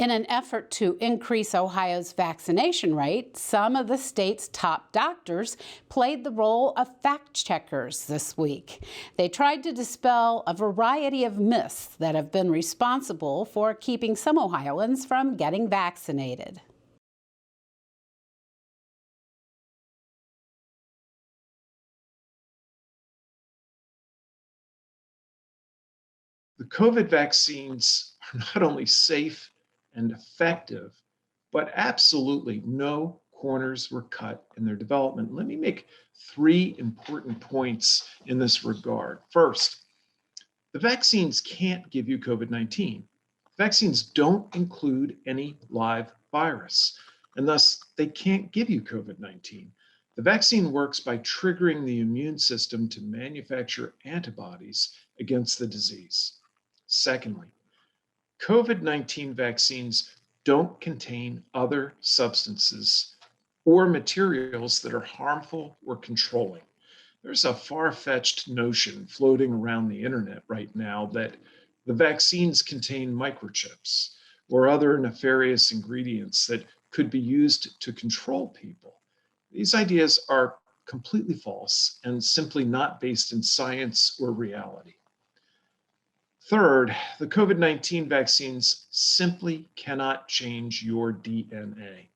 In an effort to increase Ohio's vaccination rate, some of the state's top doctors played the role of fact checkers this week. They tried to dispel a variety of myths that have been responsible for keeping some Ohioans from getting vaccinated. The COVID vaccines are not only safe and effective, but absolutely no corners were cut in their development. Let me make three important points in this regard. First, the vaccines can't give you COVID-19. Vaccines don't include any live virus, and thus they can't give you COVID-19. The vaccine works by triggering the immune system to manufacture antibodies against the disease. Secondly, COVID-19 vaccines don't contain other substances or materials that are harmful or controlling. There's a far-fetched notion floating around the internet right now that the vaccines contain microchips or other nefarious ingredients that could be used to control people. These ideas are completely false and simply not based in science or reality. Third, the COVID-19 vaccines simply cannot change your DNA.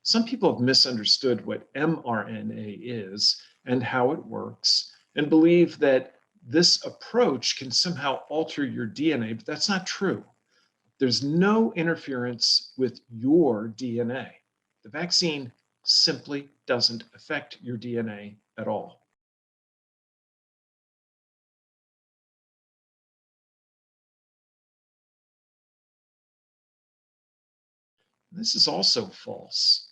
Some people have misunderstood what mRNA is and how it works and believe that this approach can somehow alter your DNA, but that's not true. There's no interference with your DNA. The vaccine simply doesn't affect your DNA at all. This is also false.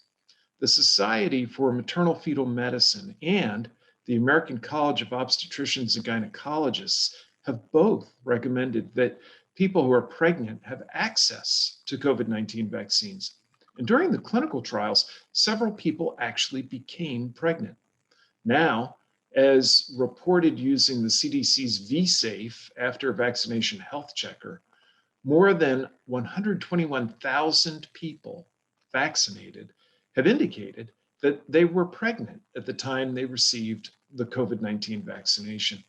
The Society for Maternal Fetal Medicine and the American College of Obstetricians and Gynecologists have both recommended that people who are pregnant have access to COVID-19 vaccines. And during the clinical trials, several people actually became pregnant. Now, as reported using the CDC's V-Safe after vaccination health checker, more than 121,000 people vaccinated have indicated that they were pregnant at the time they received the COVID-19 vaccination.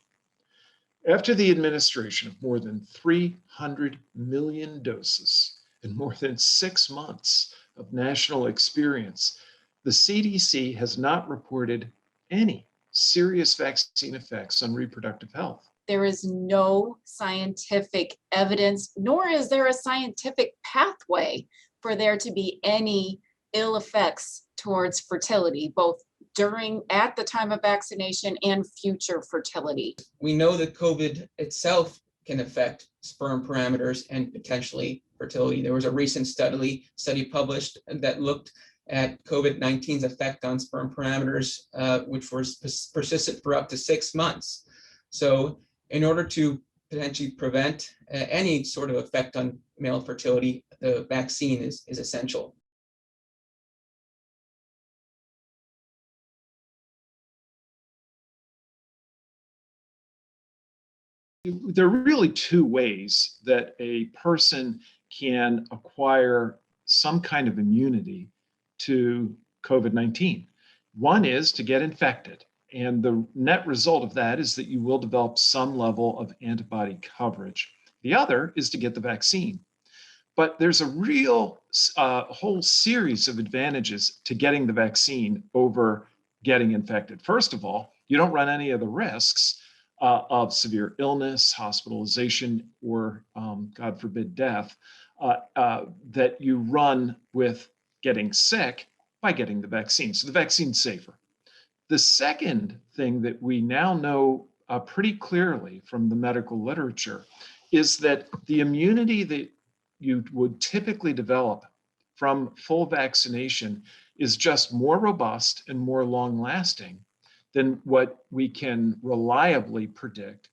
After the administration of more than 300 million doses and more than 6 months of national experience, the CDC has not reported any serious vaccine effects on reproductive health. There is no scientific evidence, nor is there a scientific pathway for there to be any ill effects towards fertility, both at the time of vaccination and future fertility. We know that COVID itself can affect sperm parameters and potentially fertility. There was a recent study published that looked at COVID-19's effect on sperm parameters, which was persistent for up to 6 months. So in order to potentially prevent any sort of effect on male fertility, the vaccine is essential. There are really two ways that a person can acquire some kind of immunity to COVID-19. One is to get infected. And the net result of that is that you will develop some level of antibody coverage. The other is to get the vaccine. But there's a real whole series of advantages to getting the vaccine over getting infected. First of all, you don't run any of the risks of severe illness, hospitalization, or God forbid, death that you run with getting sick by getting the vaccine. So the vaccine's safer. The second thing that we now know pretty clearly from the medical literature is that the immunity that you would typically develop from full vaccination is just more robust and more long-lasting than what we can reliably predict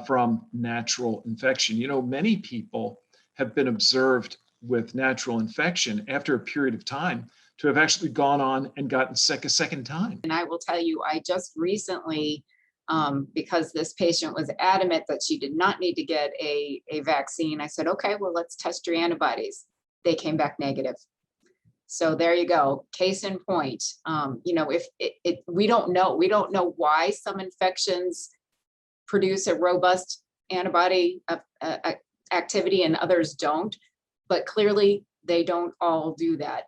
from natural infection. You know, many people have been observed with natural infection after a period of time to have actually gone on and gotten sick a second time. And I will tell you, I just recently, because this patient was adamant that she did not need to get a vaccine, I said, okay, well, let's test your antibodies. they came back negative. So there you go. Case in point. If we don't know why some infections produce a robust antibody activity and others don't, but clearly they don't all do that.